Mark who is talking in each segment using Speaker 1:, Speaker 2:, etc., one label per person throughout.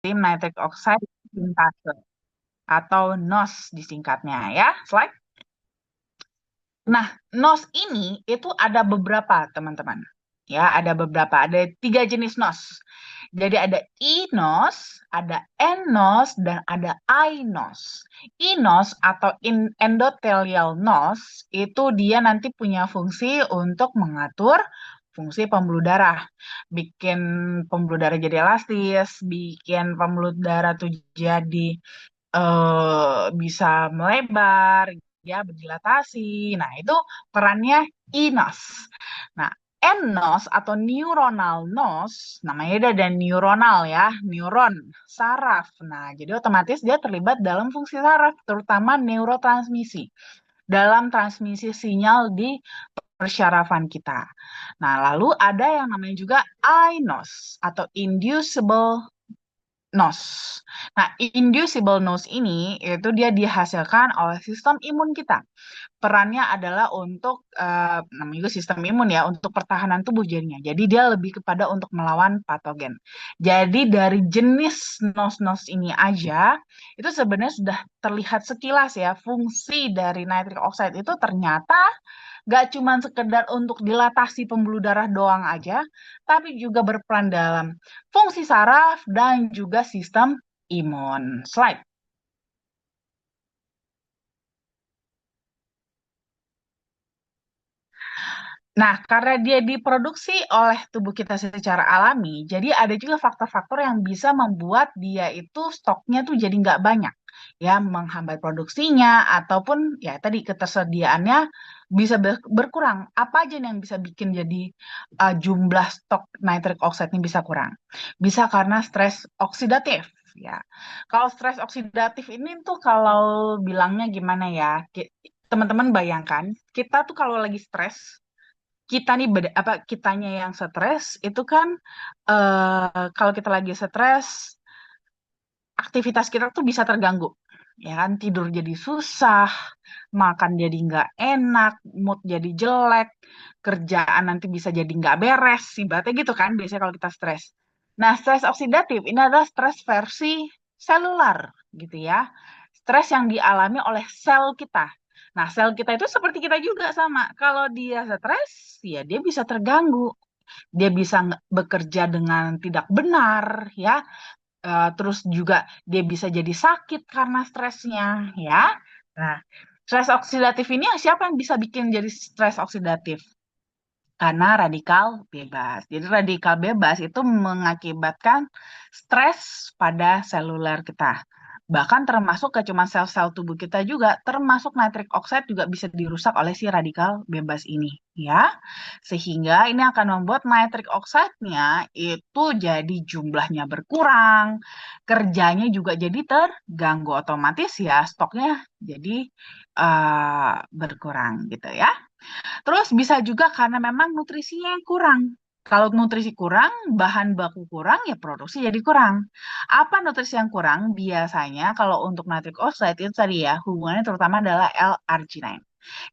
Speaker 1: nitric oxide sintase atau NOS disingkatnya ya. Slide. Nah, NOS ini itu ada beberapa teman-teman. Ya, ada beberapa. Ada 3 jenis NOS. Jadi ada INOS, ada NNOS, dan ada INOS. INOS atau endothelial NOS itu dia nanti punya fungsi untuk mengatur fungsi pembuluh darah. Bikin pembuluh darah jadi elastis, bikin pembuluh darah tuh jadi bisa melebar, ya berdilatasi. Nah, itu perannya INOS. Nah, nNOS atau neuronal NOS, namanya udah ada neuronal ya, neuron, saraf. Nah, jadi otomatis dia terlibat dalam fungsi saraf, terutama neurotransmisi, dalam transmisi sinyal di persyarafan kita. Nah, lalu ada yang namanya juga iNOS atau inducible NOS. Nah, inducible NOS ini itu dia dihasilkan oleh sistem imun kita. Perannya adalah untuk namanya juga sistem imun ya, untuk pertahanan tubuh jadinya. Jadi dia lebih kepada untuk melawan patogen. Jadi dari jenis NOS-NOS ini aja itu sebenarnya sudah terlihat sekilas ya, fungsi dari nitric oxide itu ternyata gak cuma sekedar untuk dilatasi pembuluh darah doang aja, tapi juga berperan dalam fungsi saraf dan juga sistem imun. Slide. Nah, karena dia diproduksi oleh tubuh kita secara alami, jadi ada juga faktor-faktor yang bisa membuat dia itu stoknya tuh jadi nggak banyak, ya menghambat produksinya ataupun ya tadi ketersediaannya bisa berkurang. Apa aja nih yang bisa bikin jadi jumlah stok nitric oxide ini bisa kurang? Bisa karena stres oksidatif. Ya, kalau stres oksidatif ini tuh kalau bilangnya gimana ya? Teman-teman bayangkan, kita tuh kalau lagi stres kita nih apa kitanya yang stres itu kan kalau kita lagi stres aktivitas kita tuh bisa terganggu ya kan tidur jadi susah makan jadi nggak enak mood jadi jelek kerjaan nanti bisa jadi nggak beres ibaratnya gitu kan biasanya kalau kita stres. Nah, stres oksidatif ini adalah stres versi selular gitu ya, stres yang dialami oleh sel kita. Nah, sel kita itu seperti kita juga sama. Kalau dia stres, ya dia bisa terganggu. Dia bisa bekerja dengan tidak benar, ya. Terus juga dia bisa jadi sakit karena stresnya, ya. Nah, stres oksidatif ini siapa yang bisa bikin jadi stres oksidatif? Karena radikal bebas. Jadi radikal bebas itu mengakibatkan stres pada seluler kita. Bahkan termasuk ke cuma sel-sel tubuh kita juga, termasuk nitric oxide juga bisa dirusak oleh si radikal bebas ini, ya. Sehingga ini akan membuat nitric oxide-nya itu jadi jumlahnya berkurang, kerjanya juga jadi terganggu otomatis ya, stoknya jadi berkurang gitu ya. Terus bisa juga karena memang nutrisinya yang kurang. Kalau nutrisi kurang, bahan baku kurang, ya produksi jadi kurang. Apa nutrisi yang kurang? Biasanya kalau untuk nitric oxide itu tadi ya, hubungannya terutama adalah L-arginine.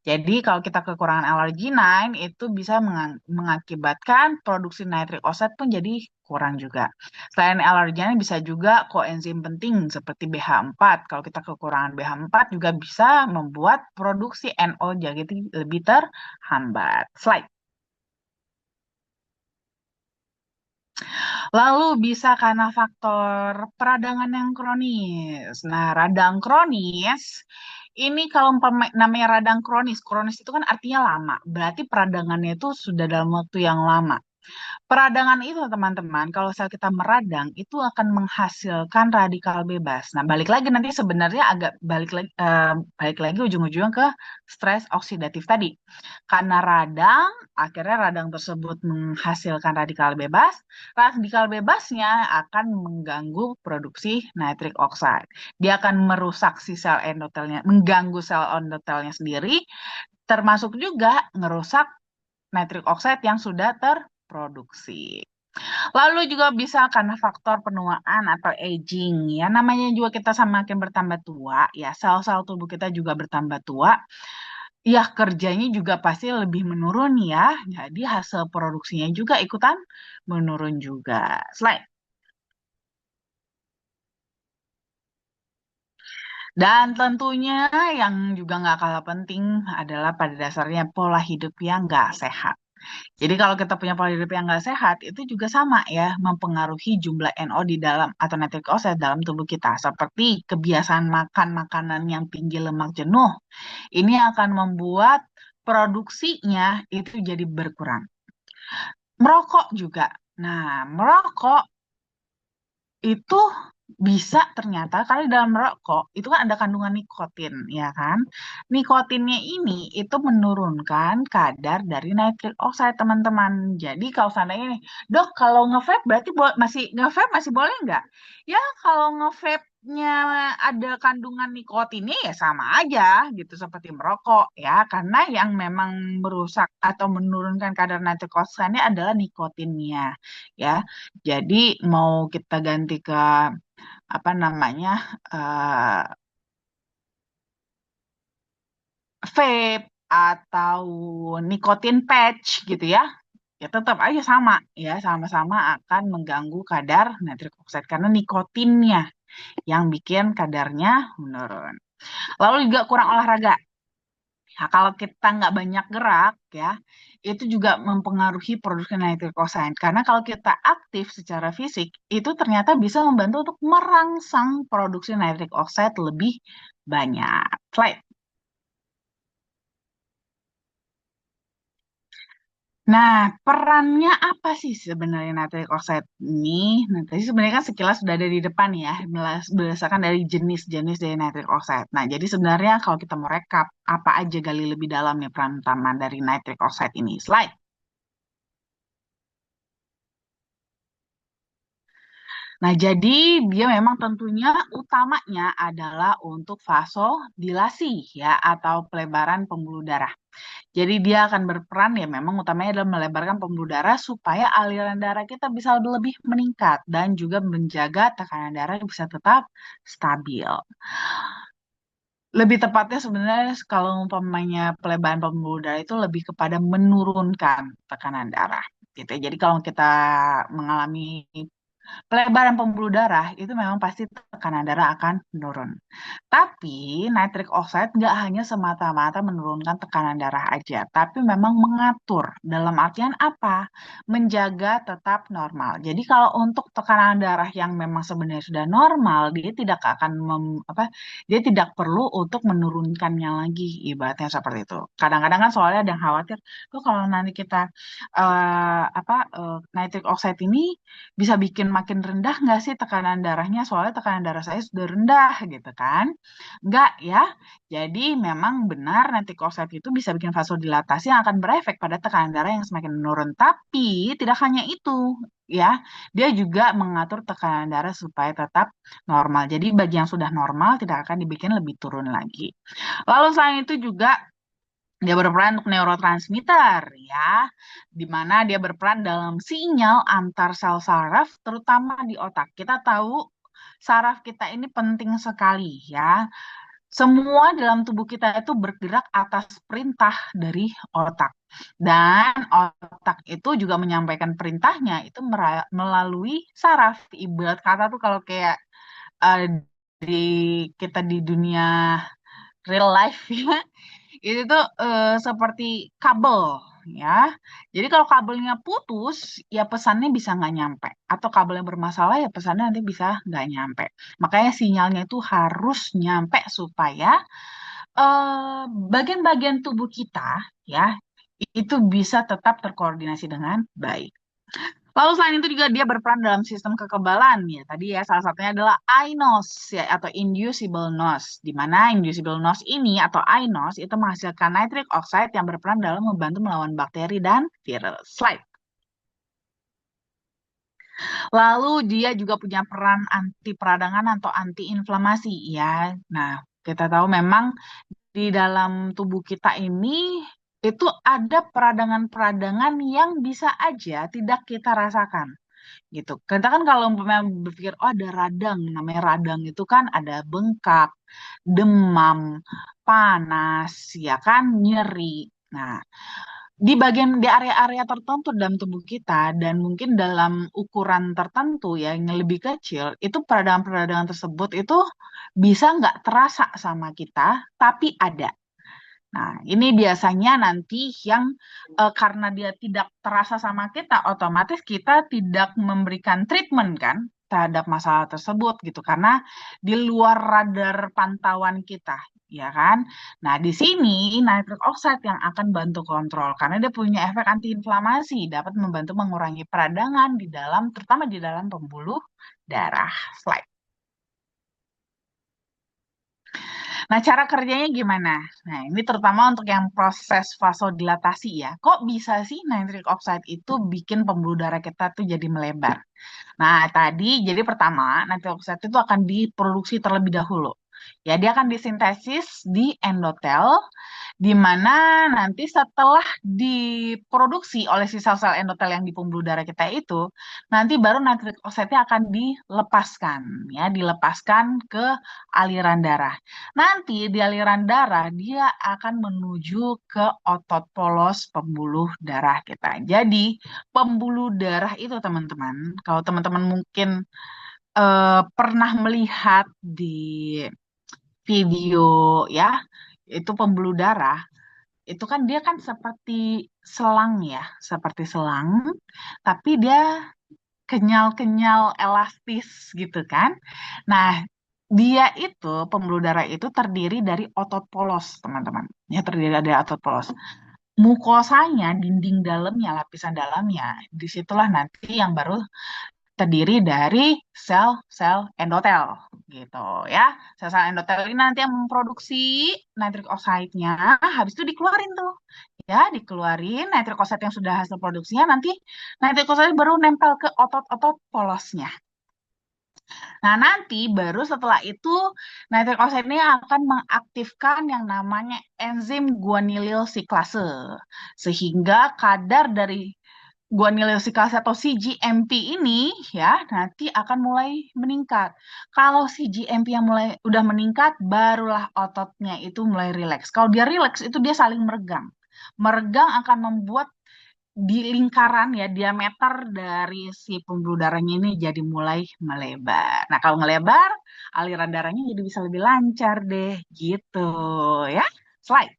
Speaker 1: Jadi kalau kita kekurangan L-arginine itu bisa mengakibatkan produksi nitric oxide pun jadi kurang juga. Selain L-arginine bisa juga koenzim penting seperti BH4. Kalau kita kekurangan BH4 juga bisa membuat produksi NO jadi lebih terhambat. Slide. Lalu bisa karena faktor peradangan yang kronis. Nah, radang kronis ini kalau namanya radang kronis, kronis itu kan artinya lama. Berarti peradangannya itu sudah dalam waktu yang lama. Peradangan itu teman-teman, kalau sel kita meradang itu akan menghasilkan radikal bebas. Nah, balik lagi nanti sebenarnya agak balik lagi ujung-ujungnya ke stres oksidatif tadi. Karena radang, akhirnya radang tersebut menghasilkan radikal bebas. Radikal bebasnya akan mengganggu produksi nitric oxide. Dia akan merusak si sel endotelnya, mengganggu sel endotelnya sendiri, termasuk juga ngerusak nitric oxide yang sudah terproduksi. Lalu juga bisa karena faktor penuaan atau aging ya. Namanya juga kita semakin bertambah tua ya, sel-sel tubuh kita juga bertambah tua. Ya kerjanya juga pasti lebih menurun ya. Jadi hasil produksinya juga ikutan menurun juga. Slide. Dan tentunya yang juga nggak kalah penting adalah pada dasarnya pola hidup yang nggak sehat. Jadi kalau kita punya pola hidup yang nggak sehat, itu juga sama ya, mempengaruhi jumlah NO di dalam atau nitric oxide dalam tubuh kita. Seperti kebiasaan makan makanan yang tinggi lemak jenuh, ini akan membuat produksinya itu jadi berkurang. Merokok juga. Nah, merokok itu bisa ternyata karena di dalam rokok itu kan ada kandungan nikotin, ya kan? Nikotinnya ini itu menurunkan kadar dari nitric oxide, teman-teman. Jadi kalau seandainya nih, dok, kalau nge-vape berarti masih nge-vape masih boleh nggak? Ya, kalau nge-vape-nya ada kandungan nikotinnya ya sama aja gitu seperti merokok ya, karena yang memang merusak atau menurunkan kadar nitric oxide-nya adalah nikotinnya ya. Jadi mau kita ganti ke apa namanya eh, vape atau nikotin patch gitu ya, ya tetap aja sama ya, sama-sama akan mengganggu kadar nitric oxide karena nikotinnya yang bikin kadarnya menurun. Lalu juga kurang olahraga. Nah, kalau kita nggak banyak gerak ya, itu juga mempengaruhi produksi nitric oxide. Karena kalau kita aktif secara fisik, itu ternyata bisa membantu untuk merangsang produksi nitric oxide lebih banyak. Slide. Nah, perannya apa sih sebenarnya nitric oxide ini? Nah, tadi sebenarnya kan sekilas sudah ada di depan ya, berdasarkan dari jenis-jenis dari nitric oxide. Nah, jadi sebenarnya kalau kita mau rekap, apa aja gali lebih dalam nih peran utama dari nitric oxide ini? Slide. Nah, jadi dia memang tentunya utamanya adalah untuk vasodilasi ya atau pelebaran pembuluh darah. Jadi dia akan berperan ya memang utamanya adalah melebarkan pembuluh darah supaya aliran darah kita bisa lebih meningkat dan juga menjaga tekanan darah bisa tetap stabil. Lebih tepatnya sebenarnya kalau umpamanya pelebaran pembuluh darah itu lebih kepada menurunkan tekanan darah gitu ya. Jadi kalau kita mengalami pelebaran pembuluh darah itu memang pasti tekanan darah akan menurun. Tapi nitric oxide nggak hanya semata-mata menurunkan tekanan darah aja, tapi memang mengatur. Dalam artian apa? Menjaga tetap normal. Jadi kalau untuk tekanan darah yang memang sebenarnya sudah normal, dia tidak akan dia tidak perlu untuk menurunkannya lagi, ibaratnya seperti itu. Kadang-kadang kan soalnya ada yang khawatir, tuh kalau nanti kita nitric oxide ini bisa bikin makin rendah nggak sih tekanan darahnya? Soalnya tekanan darah saya sudah rendah gitu kan. Enggak ya. Jadi memang benar nanti korset itu bisa bikin vasodilatasi yang akan berefek pada tekanan darah yang semakin menurun. Tapi tidak hanya itu ya. Dia juga mengatur tekanan darah supaya tetap normal. Jadi bagi yang sudah normal tidak akan dibikin lebih turun lagi. Lalu selain itu juga dia berperan untuk neurotransmitter ya, di mana dia berperan dalam sinyal antar sel saraf, terutama di otak. Kita tahu saraf kita ini penting sekali ya. Semua dalam tubuh kita itu bergerak atas perintah dari otak. Dan otak itu juga menyampaikan perintahnya itu melalui saraf. Ibarat kata tuh kalau kayak eh, di kita di dunia real life ya, itu tuh seperti kabel ya. Jadi kalau kabelnya putus, ya pesannya bisa nggak nyampe. Atau kabelnya bermasalah, ya pesannya nanti bisa nggak nyampe. Makanya sinyalnya itu harus nyampe supaya bagian-bagian tubuh kita ya itu bisa tetap terkoordinasi dengan baik. Lalu selain itu juga dia berperan dalam sistem kekebalan ya. Tadi ya salah satunya adalah iNOS ya atau inducible NOS. Di mana inducible NOS ini atau iNOS itu menghasilkan nitric oxide yang berperan dalam membantu melawan bakteri dan virus. Slide. Lalu dia juga punya peran anti peradangan atau anti inflamasi ya. Nah, kita tahu memang di dalam tubuh kita ini itu ada peradangan-peradangan yang bisa aja tidak kita rasakan gitu. Kita kan kalau umpamanya berpikir, oh ada radang, namanya radang itu kan ada bengkak, demam, panas, ya kan, nyeri. Nah, di bagian di area-area tertentu dalam tubuh kita dan mungkin dalam ukuran tertentu ya yang lebih kecil itu peradangan-peradangan tersebut itu bisa nggak terasa sama kita tapi ada. Nah, ini biasanya nanti yang karena dia tidak terasa sama kita, otomatis kita tidak memberikan treatment kan terhadap masalah tersebut gitu, karena di luar radar pantauan kita, ya kan? Nah, di sini nitric oxide yang akan bantu kontrol, karena dia punya efek antiinflamasi, dapat membantu mengurangi peradangan di dalam, terutama di dalam pembuluh darah. Slide. Nah, cara kerjanya gimana? Nah, ini terutama untuk yang proses vasodilatasi ya. Kok bisa sih nitric oxide itu bikin pembuluh darah kita tuh jadi melebar? Nah, tadi jadi pertama nitric oxide itu akan diproduksi terlebih dahulu. Ya, dia akan disintesis di endotel di mana nanti setelah diproduksi oleh si sel-sel endotel yang di pembuluh darah kita itu, nanti baru nitric oxide-nya akan dilepaskan, ya, dilepaskan ke aliran darah. Nanti di aliran darah dia akan menuju ke otot polos pembuluh darah kita. Jadi pembuluh darah itu teman-teman, kalau teman-teman mungkin pernah melihat di video ya, itu pembuluh darah itu kan dia kan seperti selang ya, seperti selang, tapi dia kenyal-kenyal elastis gitu kan. Nah, dia itu pembuluh darah itu terdiri dari otot polos, teman-teman. Ya, terdiri dari otot polos. Mukosanya, dinding dalamnya, lapisan dalamnya, disitulah nanti yang baru terdiri dari sel-sel endotel gitu ya. Sel-sel endotel ini nanti yang memproduksi nitric oxide-nya, habis itu dikeluarin tuh. Ya, dikeluarin nitric oxide yang sudah hasil produksinya nanti nitric oxide baru nempel ke otot-otot polosnya. Nah, nanti baru setelah itu nitric oxide ini akan mengaktifkan yang namanya enzim guanylyl siklase. Sehingga kadar dari guanylyl siklase atau CGMP ini ya nanti akan mulai meningkat. Kalau CGMP yang mulai udah meningkat, barulah ototnya itu mulai rileks. Kalau dia rileks itu dia saling meregang. Meregang akan membuat di lingkaran ya diameter dari si pembuluh darahnya ini jadi mulai melebar. Nah, kalau ngelebar, aliran darahnya jadi bisa lebih lancar deh, gitu ya. Slide.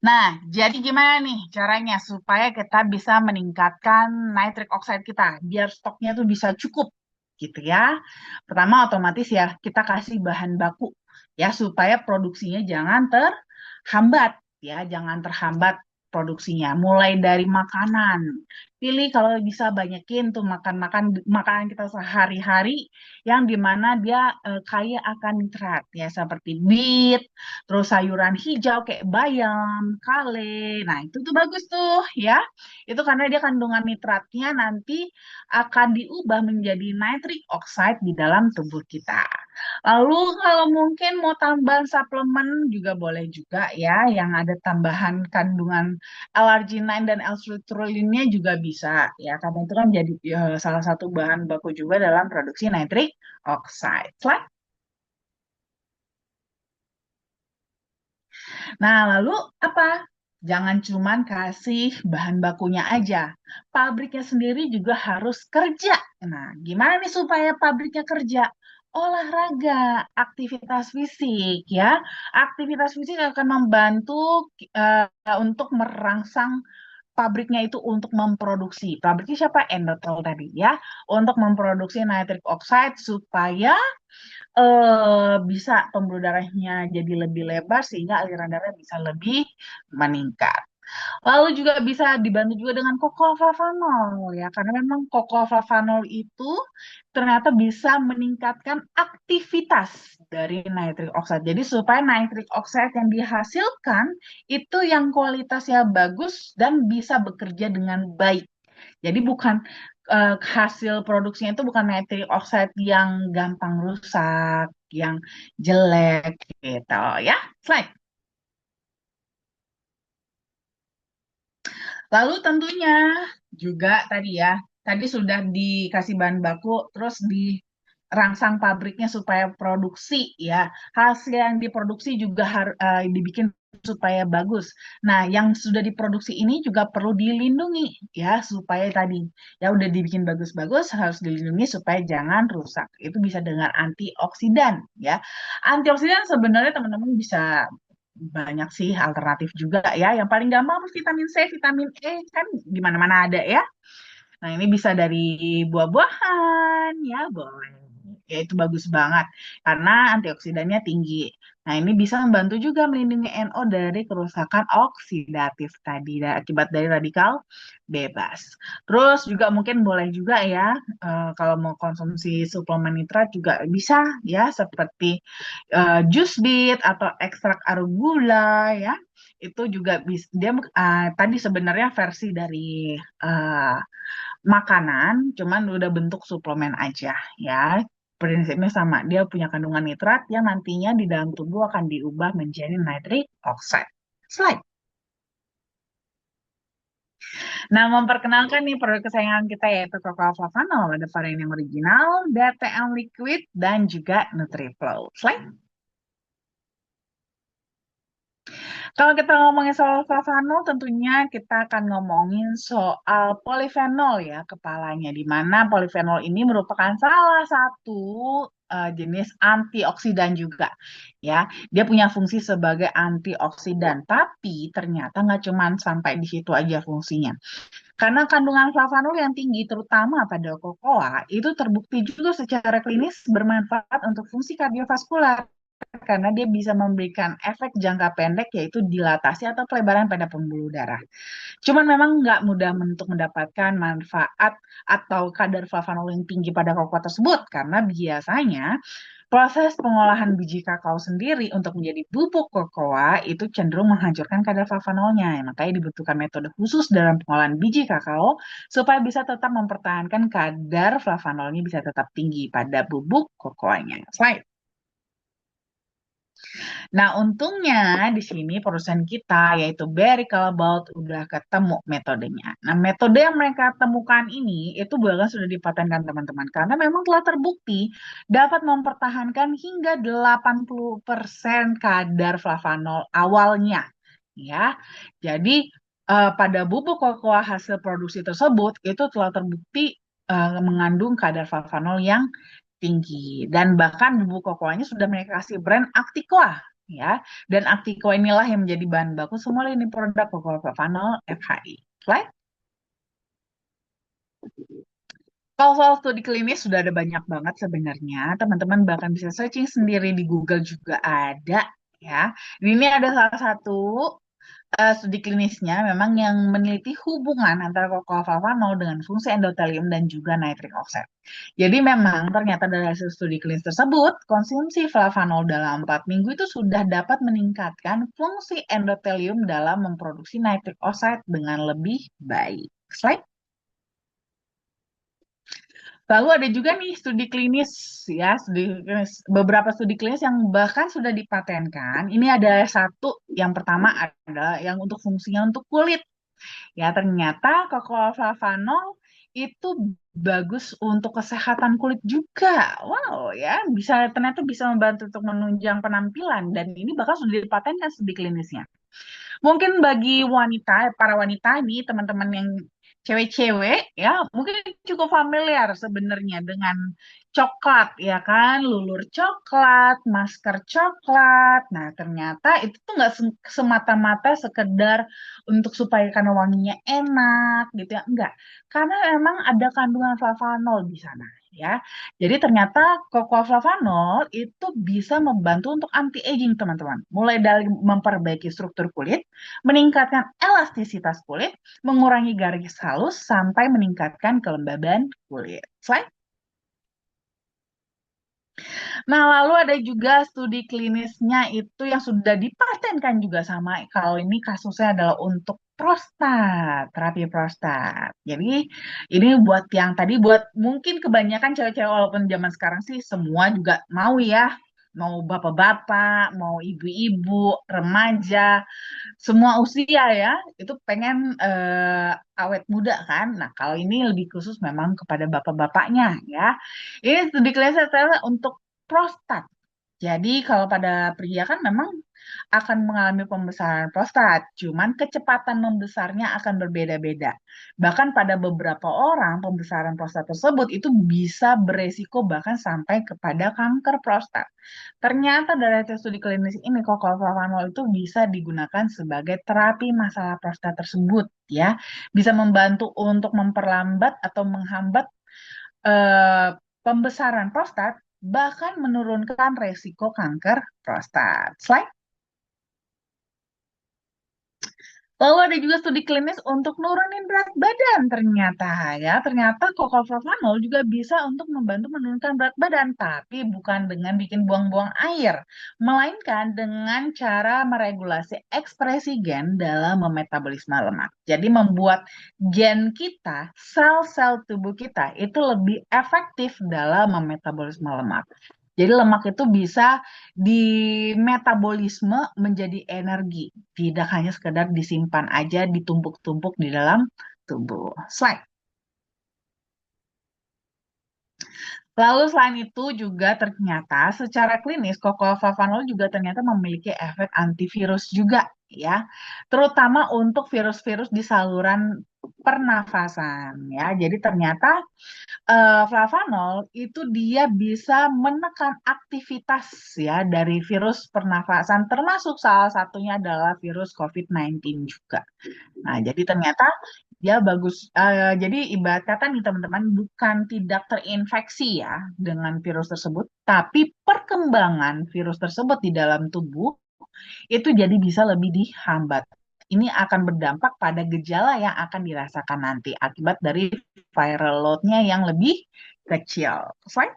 Speaker 1: Nah, jadi gimana nih caranya supaya kita bisa meningkatkan nitric oxide kita biar stoknya tuh bisa cukup gitu ya. Pertama otomatis ya kita kasih bahan baku ya supaya produksinya jangan terhambat ya, jangan terhambat produksinya. Mulai dari makanan. Pilih kalau bisa banyakin tuh makan-makan makanan kita sehari-hari yang dimana dia kaya akan nitrat ya seperti beet, terus sayuran hijau kayak bayam, kale. Nah, itu tuh bagus tuh ya. Itu karena dia kandungan nitratnya nanti akan diubah menjadi nitric oxide di dalam tubuh kita. Lalu kalau mungkin mau tambahan suplemen juga boleh juga ya, yang ada tambahan kandungan L-arginine dan L-citrullinnya juga bisa ya, karena itu kan jadi salah satu bahan baku juga dalam produksi nitric oxide. Slide. Nah, lalu apa? Jangan cuman kasih bahan bakunya aja. Pabriknya sendiri juga harus kerja. Nah, gimana nih supaya pabriknya kerja? Olahraga, aktivitas fisik ya. Aktivitas fisik akan membantu untuk merangsang pabriknya itu untuk memproduksi. Pabriknya siapa? Endotel tadi ya. Untuk memproduksi nitric oxide supaya bisa pembuluh darahnya jadi lebih lebar sehingga aliran darah bisa lebih meningkat. Lalu juga bisa dibantu juga dengan kokolflavanol ya, karena memang kokolflavanol itu ternyata bisa meningkatkan aktivitas dari nitric oxide. Jadi supaya nitric oxide yang dihasilkan itu yang kualitasnya bagus dan bisa bekerja dengan baik. Jadi bukan hasil produksinya itu bukan nitric oxide yang gampang rusak, yang jelek gitu ya. Slide. Lalu tentunya juga tadi ya, tadi sudah dikasih bahan baku, terus dirangsang pabriknya supaya produksi ya. Hasil yang diproduksi juga harus dibikin supaya bagus. Nah, yang sudah diproduksi ini juga perlu dilindungi ya supaya tadi ya udah dibikin bagus-bagus harus dilindungi supaya jangan rusak. Itu bisa dengan antioksidan ya. Antioksidan sebenarnya teman-teman bisa banyak sih alternatif juga ya. Yang paling gampang vitamin C, vitamin E kan di mana-mana ada ya. Nah, ini bisa dari buah-buahan, ya boleh. Ya, itu bagus banget karena antioksidannya tinggi. Nah, ini bisa membantu juga melindungi NO dari kerusakan oksidatif tadi akibat dari radikal bebas. Terus juga mungkin boleh juga ya, kalau mau konsumsi suplemen nitrat juga bisa ya, seperti jus beet atau ekstrak arugula ya. Itu juga bisa dia tadi sebenarnya versi dari eh, makanan, cuman udah bentuk suplemen aja ya. Prinsipnya sama, dia punya kandungan nitrat yang nantinya di dalam tubuh akan diubah menjadi nitric oxide. Slide. Nah, memperkenalkan nih produk kesayangan kita yaitu Cocoa Flavanol, ada varian yang original, DTM liquid, dan juga NutriFlow. Slide. Kalau kita ngomongin soal flavanol, tentunya kita akan ngomongin soal polifenol ya kepalanya, di mana polifenol ini merupakan salah satu jenis antioksidan juga ya. Dia punya fungsi sebagai antioksidan, tapi ternyata nggak cuma sampai di situ aja fungsinya. Karena kandungan flavanol yang tinggi, terutama pada kokoa, itu terbukti juga secara klinis bermanfaat untuk fungsi kardiovaskular karena dia bisa memberikan efek jangka pendek yaitu dilatasi atau pelebaran pada pembuluh darah. Cuman memang nggak mudah untuk mendapatkan manfaat atau kadar flavanol yang tinggi pada kokoa tersebut karena biasanya proses pengolahan biji kakao sendiri untuk menjadi bubuk kokoa itu cenderung menghancurkan kadar flavanolnya. Makanya dibutuhkan metode khusus dalam pengolahan biji kakao supaya bisa tetap mempertahankan kadar flavanolnya bisa tetap tinggi pada bubuk kokoanya. Slide. Nah, untungnya di sini perusahaan kita yaitu Berry Callebaut udah ketemu metodenya. Nah, metode yang mereka temukan ini itu bahkan sudah dipatenkan teman-teman karena memang telah terbukti dapat mempertahankan hingga 80% kadar flavanol awalnya. Ya. Jadi pada bubuk kokoa hasil produksi tersebut itu telah terbukti mengandung kadar flavanol yang tinggi dan bahkan bubuk kokoanya sudah mereka kasih brand Acticoa ya dan Acticoa inilah yang menjadi bahan baku semua lini produk Cocoa Flavanol FHI. Slide. Kalau soal studi klinis sudah ada banyak banget sebenarnya. Teman-teman bahkan bisa searching sendiri di Google juga ada ya. Ini ada salah satu studi klinisnya memang yang meneliti hubungan antara kokoa dengan fungsi endotelium dan juga nitric oxide. Jadi memang ternyata dari hasil studi klinis tersebut, konsumsi flavanol dalam 4 minggu itu sudah dapat meningkatkan fungsi endotelium dalam memproduksi nitric oxide dengan lebih baik. Slide. Lalu ada juga nih studi klinis ya, beberapa studi klinis yang bahkan sudah dipatenkan. Ini ada satu, yang pertama adalah yang untuk fungsinya untuk kulit. Ya, ternyata Cocoa Flavanol itu bagus untuk kesehatan kulit juga. Wow, ya, ternyata bisa membantu untuk menunjang penampilan dan ini bahkan sudah dipatenkan studi klinisnya. Mungkin bagi wanita, para wanita nih, teman-teman yang cewek-cewek ya, mungkin cukup familiar sebenarnya dengan coklat ya kan, lulur coklat, masker coklat. Nah, ternyata itu tuh nggak semata-mata sekedar untuk supaya karena wanginya enak gitu ya, enggak. Karena memang ada kandungan flavanol di sana ya. Jadi ternyata cocoa flavanol itu bisa membantu untuk anti-aging teman-teman. Mulai dari memperbaiki struktur kulit, meningkatkan elastisitas kulit, mengurangi garis halus, sampai meningkatkan kelembaban kulit. Slide. Nah, lalu ada juga studi klinisnya itu yang sudah dipatenkan juga sama. Kalau ini kasusnya adalah untuk prostat, terapi prostat. Jadi ini buat yang tadi buat mungkin kebanyakan cewek-cewek walaupun zaman sekarang sih semua juga mau ya. Mau bapak-bapak, mau ibu-ibu, remaja, semua usia ya, itu pengen awet muda kan. Nah, kalau ini lebih khusus memang kepada bapak-bapaknya ya. Ini studi klinis adalah untuk prostat. Jadi kalau pada pria kan memang akan mengalami pembesaran prostat, cuman kecepatan membesarnya akan berbeda-beda. Bahkan pada beberapa orang pembesaran prostat tersebut itu bisa beresiko bahkan sampai kepada kanker prostat. Ternyata dari hasil studi klinis ini kokolflavanol itu bisa digunakan sebagai terapi masalah prostat tersebut ya. Bisa membantu untuk memperlambat atau menghambat eh, pembesaran prostat, bahkan menurunkan resiko kanker prostat. Selain lalu ada juga studi klinis untuk nurunin berat badan ternyata ya. Ternyata kokolflavanol juga bisa untuk membantu menurunkan berat badan, tapi bukan dengan bikin buang-buang air, melainkan dengan cara meregulasi ekspresi gen dalam memetabolisme lemak. Jadi membuat gen kita, sel-sel tubuh kita itu lebih efektif dalam memetabolisme lemak. Jadi lemak itu bisa dimetabolisme menjadi energi, tidak hanya sekedar disimpan aja, ditumpuk-tumpuk di dalam tubuh. Slide. Lalu selain itu juga ternyata secara klinis kokolflavanol juga ternyata memiliki efek antivirus juga ya, terutama untuk virus-virus di saluran pernafasan ya. Jadi ternyata flavanol itu dia bisa menekan aktivitas ya dari virus pernafasan, termasuk salah satunya adalah virus COVID-19 juga. Nah, jadi ternyata dia bagus. Jadi ibarat kata nih teman-teman, bukan tidak terinfeksi ya dengan virus tersebut, tapi perkembangan virus tersebut di dalam tubuh itu jadi bisa lebih dihambat. Ini akan berdampak pada gejala yang akan dirasakan nanti akibat dari viral load-nya yang lebih kecil. Selain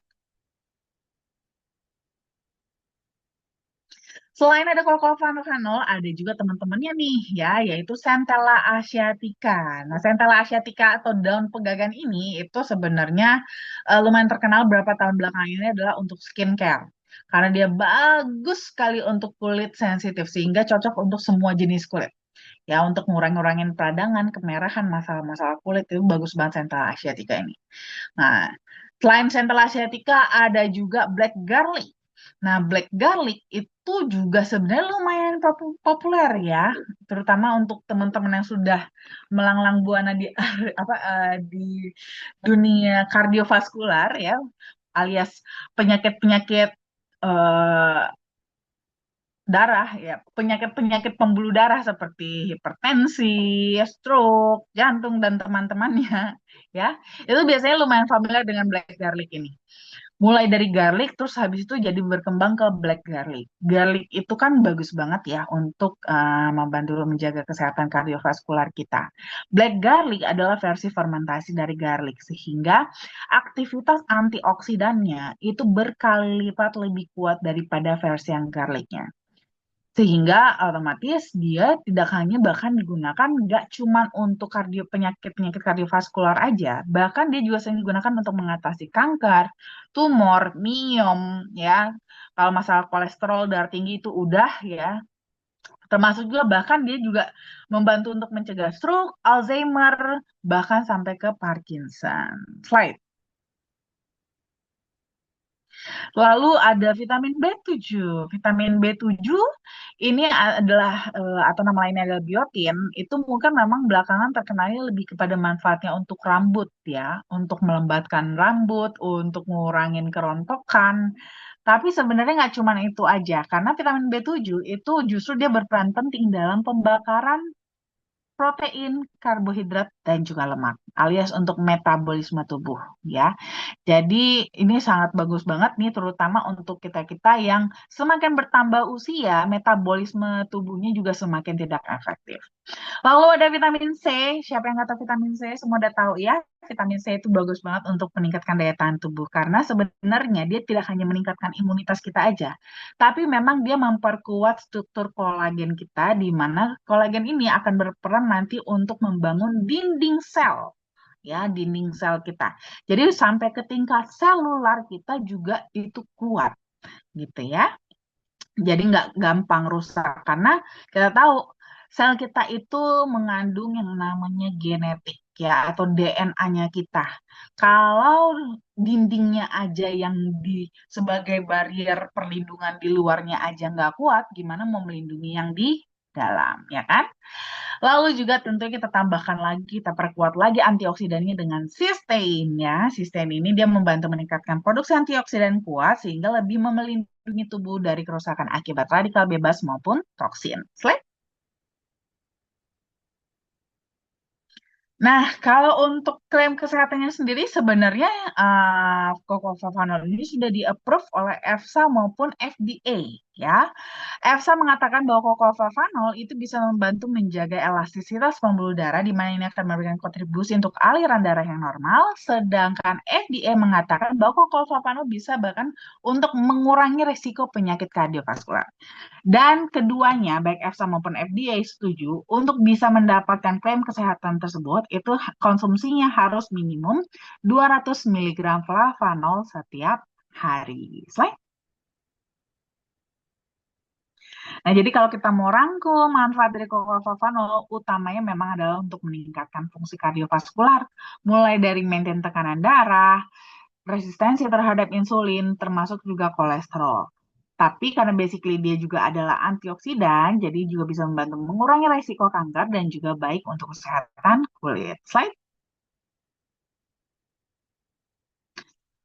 Speaker 1: Selain ada Cocovanocanol, ada juga teman-temannya nih ya, yaitu Centella asiatica. Nah, Centella asiatica atau daun pegagan ini itu sebenarnya lumayan terkenal beberapa tahun belakangan ini adalah untuk skincare. Karena dia bagus sekali untuk kulit sensitif, sehingga cocok untuk semua jenis kulit. Ya, untuk ngurang-ngurangin peradangan, kemerahan, masalah-masalah kulit itu bagus banget Centella asiatica ini. Nah, selain Centella asiatica ada juga black garlic. Nah, black garlic itu juga sebenarnya lumayan populer ya, terutama untuk teman-teman yang sudah melanglang buana di di dunia kardiovaskular ya, alias penyakit-penyakit eh, darah ya, penyakit-penyakit pembuluh darah seperti hipertensi, stroke, jantung dan teman-temannya ya. Itu biasanya lumayan familiar dengan black garlic ini. Mulai dari garlic terus habis itu jadi berkembang ke black garlic. Garlic itu kan bagus banget ya untuk membantu menjaga kesehatan kardiovaskular kita. Black garlic adalah versi fermentasi dari garlic sehingga aktivitas antioksidannya itu berkali lipat lebih kuat daripada versi yang garlicnya. Sehingga otomatis dia tidak hanya bahkan digunakan nggak cuma untuk penyakit-penyakit kardiovaskular aja, bahkan dia juga sering digunakan untuk mengatasi kanker, tumor, miom, ya. Kalau masalah kolesterol darah tinggi itu udah ya. Termasuk juga bahkan dia juga membantu untuk mencegah stroke, Alzheimer, bahkan sampai ke Parkinson. Slide. Lalu ada vitamin B7. Vitamin B7 ini adalah atau nama lainnya adalah biotin. Itu mungkin memang belakangan terkenalnya lebih kepada manfaatnya untuk rambut ya, untuk melembatkan rambut, untuk ngurangin kerontokan. Tapi sebenarnya nggak cuma itu aja, karena vitamin B7 itu justru dia berperan penting dalam pembakaran protein, karbohidrat, dan juga lemak, alias untuk metabolisme tubuh ya. Jadi ini sangat bagus banget nih, terutama untuk kita-kita yang semakin bertambah usia, metabolisme tubuhnya juga semakin tidak efektif. Lalu ada vitamin C. Siapa yang nggak tahu vitamin C? Semua udah tahu ya. Vitamin C itu bagus banget untuk meningkatkan daya tahan tubuh. Karena sebenarnya dia tidak hanya meningkatkan imunitas kita aja. Tapi memang dia memperkuat struktur kolagen kita, di mana kolagen ini akan berperan nanti untuk membangun dinding sel. Ya, dinding sel kita. Jadi sampai ke tingkat selular kita juga itu kuat gitu ya. Jadi nggak gampang rusak karena kita tahu sel kita itu mengandung yang namanya genetik ya atau DNA-nya kita. Kalau dindingnya aja yang sebagai barrier perlindungan di luarnya aja nggak kuat, gimana mau melindungi yang di dalam, ya kan? Lalu juga tentunya kita tambahkan lagi, kita perkuat lagi antioksidannya dengan cysteine ya. Cysteine ini dia membantu meningkatkan produksi antioksidan kuat sehingga lebih melindungi tubuh dari kerusakan akibat radikal bebas maupun toksin. Slide. Nah, kalau untuk klaim kesehatannya sendiri sebenarnya Ketoconazole ini sudah di-approve oleh EFSA maupun FDA ya. EFSA mengatakan bahwa Ketoconazole itu bisa membantu menjaga elastisitas pembuluh darah di mana ini akan memberikan kontribusi untuk aliran darah yang normal, sedangkan FDA mengatakan bahwa Ketoconazole bisa bahkan untuk mengurangi risiko penyakit kardiovaskular. Dan keduanya, baik EFSA maupun FDA setuju untuk bisa mendapatkan klaim kesehatan tersebut, itu konsumsinya harus minimum 200 mg flavanol setiap hari. Slide. Nah, jadi kalau kita mau rangkum manfaat dari flavanol, utamanya memang adalah untuk meningkatkan fungsi kardiovaskular, mulai dari maintain tekanan darah, resistensi terhadap insulin, termasuk juga kolesterol. Tapi karena basically dia juga adalah antioksidan, jadi juga bisa membantu mengurangi risiko kanker dan juga baik untuk kesehatan kulit. Slide.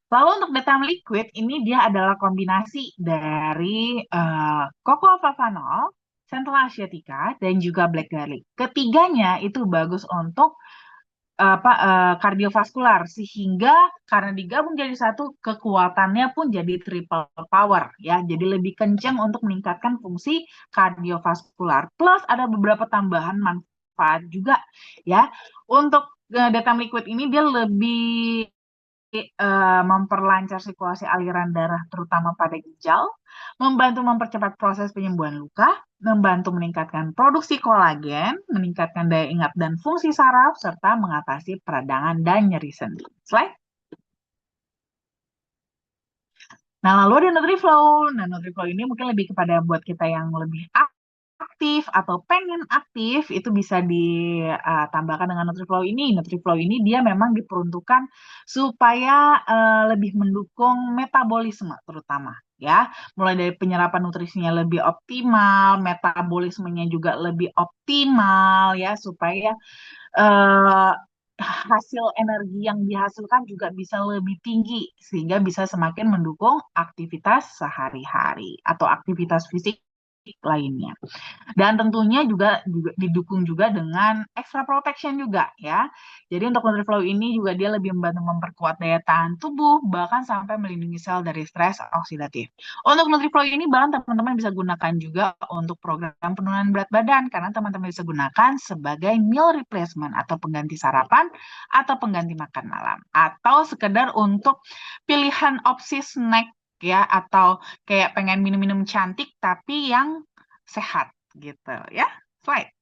Speaker 1: Lalu untuk Betam Liquid, ini dia adalah kombinasi dari cocoa flavanol, Central Asiatica, dan juga black garlic. Ketiganya itu bagus untuk kardiovaskular sehingga karena digabung jadi satu kekuatannya pun jadi triple power ya jadi lebih kencang untuk meningkatkan fungsi kardiovaskular plus ada beberapa tambahan manfaat juga ya untuk Detam Liquid ini dia lebih memperlancar sirkulasi aliran darah terutama pada ginjal, membantu mempercepat proses penyembuhan luka, membantu meningkatkan produksi kolagen, meningkatkan daya ingat dan fungsi saraf, serta mengatasi peradangan dan nyeri sendi. Slide. Nah, lalu ada NutriFlow. Nah, NutriFlow ini mungkin lebih kepada buat kita yang lebih aktif atau pengen aktif itu bisa ditambahkan dengan NutriFlow ini. NutriFlow ini dia memang diperuntukkan supaya lebih mendukung metabolisme terutama ya. Mulai dari penyerapan nutrisinya lebih optimal, metabolismenya juga lebih optimal ya supaya eh, hasil energi yang dihasilkan juga bisa lebih tinggi sehingga bisa semakin mendukung aktivitas sehari-hari atau aktivitas fisik lainnya. Dan tentunya juga didukung juga dengan extra protection juga ya. Jadi untuk NutriFlow ini juga dia lebih membantu memperkuat daya tahan tubuh bahkan sampai melindungi sel dari stres oksidatif. Untuk NutriFlow ini bahkan teman-teman bisa gunakan juga untuk program penurunan berat badan karena teman-teman bisa gunakan sebagai meal replacement atau pengganti sarapan atau pengganti makan malam atau sekedar untuk pilihan opsi snack ya atau kayak pengen minum-minum cantik tapi yang sehat gitu ya. Slide.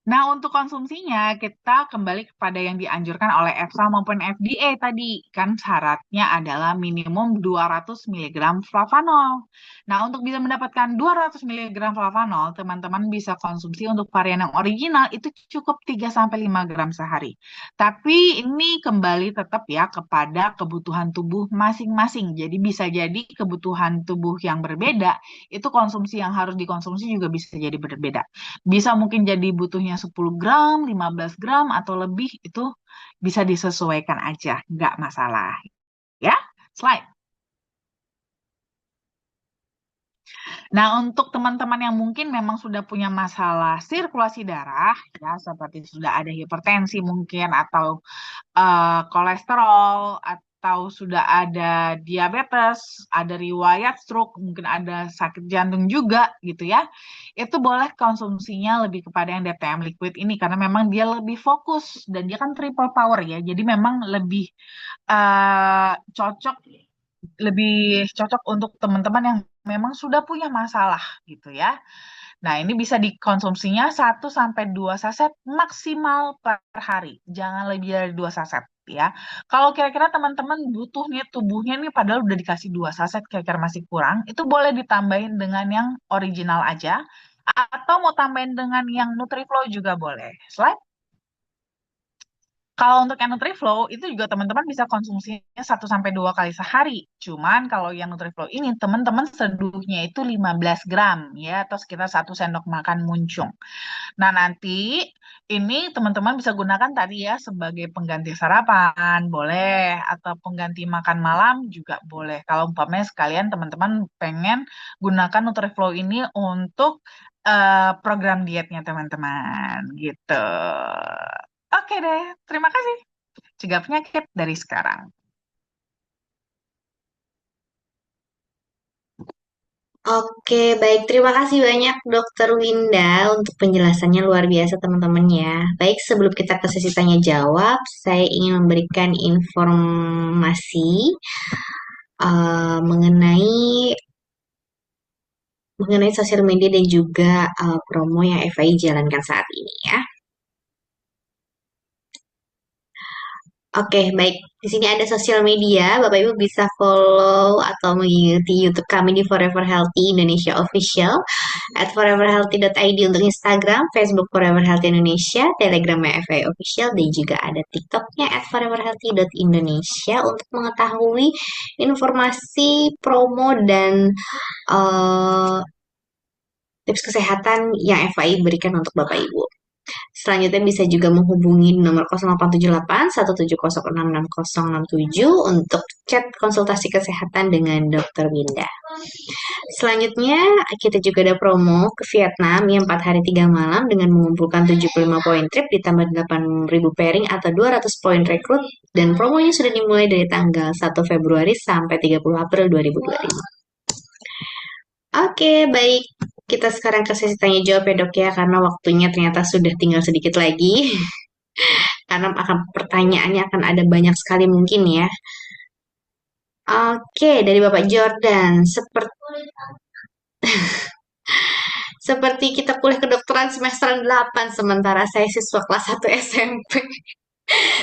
Speaker 1: Nah, untuk konsumsinya kita kembali kepada yang dianjurkan oleh EFSA maupun FDA tadi. Kan syaratnya adalah minimum 200 mg flavanol. Nah, untuk bisa mendapatkan 200 mg flavanol, teman-teman bisa konsumsi untuk varian yang original itu cukup 3-5 gram sehari. Tapi ini kembali tetap ya kepada kebutuhan tubuh masing-masing. Jadi bisa jadi kebutuhan tubuh yang berbeda, itu konsumsi yang harus dikonsumsi juga bisa jadi berbeda. Bisa mungkin jadi butuhnya 10 gram, 15 gram, atau lebih itu bisa disesuaikan aja, nggak masalah. Ya, slide. Nah, untuk teman-teman yang mungkin memang sudah punya masalah sirkulasi darah, ya seperti sudah ada hipertensi mungkin, atau kolesterol, atau sudah ada diabetes, ada riwayat stroke, mungkin ada sakit jantung juga gitu ya. Itu boleh konsumsinya lebih kepada yang DTM liquid ini karena memang dia lebih fokus dan dia kan triple power ya. Jadi memang lebih cocok lebih cocok untuk teman-teman yang memang sudah punya masalah gitu ya. Nah, ini bisa dikonsumsinya 1 sampai 2 saset maksimal per hari. Jangan lebih dari 2 saset ya. Kalau kira-kira teman-teman butuh nih tubuhnya nih padahal udah dikasih 2 saset kira-kira masih kurang, itu boleh ditambahin dengan yang original aja Atau mau tambahin dengan yang NutriFlow juga boleh. Slide. Kalau untuk yang NutriFlow itu juga teman-teman bisa konsumsinya 1 sampai 2 kali sehari. Cuman kalau yang NutriFlow ini teman-teman seduhnya itu 15 gram ya atau sekitar 1 sendok makan muncung. Nah, nanti ini teman-teman bisa gunakan tadi ya sebagai pengganti sarapan, boleh, atau pengganti makan malam juga boleh. Kalau umpamanya sekalian teman-teman pengen gunakan Nutriflow ini untuk program dietnya teman-teman, gitu. Oke deh, terima kasih. Cegah penyakit dari sekarang.
Speaker 2: Oke, baik. Terima kasih banyak Dokter Winda untuk penjelasannya luar biasa teman-teman ya. Baik, sebelum kita ke sesi tanya jawab, saya ingin memberikan informasi mengenai sosial media dan juga promo yang FAI jalankan saat ini ya. Oke, baik. Di sini ada sosial media. Bapak Ibu bisa follow atau mengikuti YouTube kami di Forever Healthy Indonesia Official, at foreverhealthy.id untuk Instagram, Facebook Forever Healthy Indonesia, Telegramnya FA Official, dan juga ada TikToknya at foreverhealthy.indonesia untuk mengetahui informasi promo dan eh, tips kesehatan yang FAI berikan untuk Bapak Ibu. Selanjutnya bisa juga menghubungi nomor 0878 170 untuk chat konsultasi kesehatan dengan Dokter Winda. Selanjutnya, kita juga ada promo ke Vietnam yang 4 hari 3 malam dengan mengumpulkan 75 poin trip ditambah 8.000 pairing atau 200 poin rekrut dan promonya sudah dimulai dari tanggal 1 Februari sampai 30 April 2025. Oke, baik. Kita sekarang ke sesi tanya jawab ya dok ya, karena waktunya ternyata sudah tinggal sedikit lagi. Karena pertanyaannya akan ada banyak sekali mungkin ya. Oke, dari Bapak Jordan, seperti kita kuliah kedokteran semester 8 sementara saya siswa kelas 1 SMP.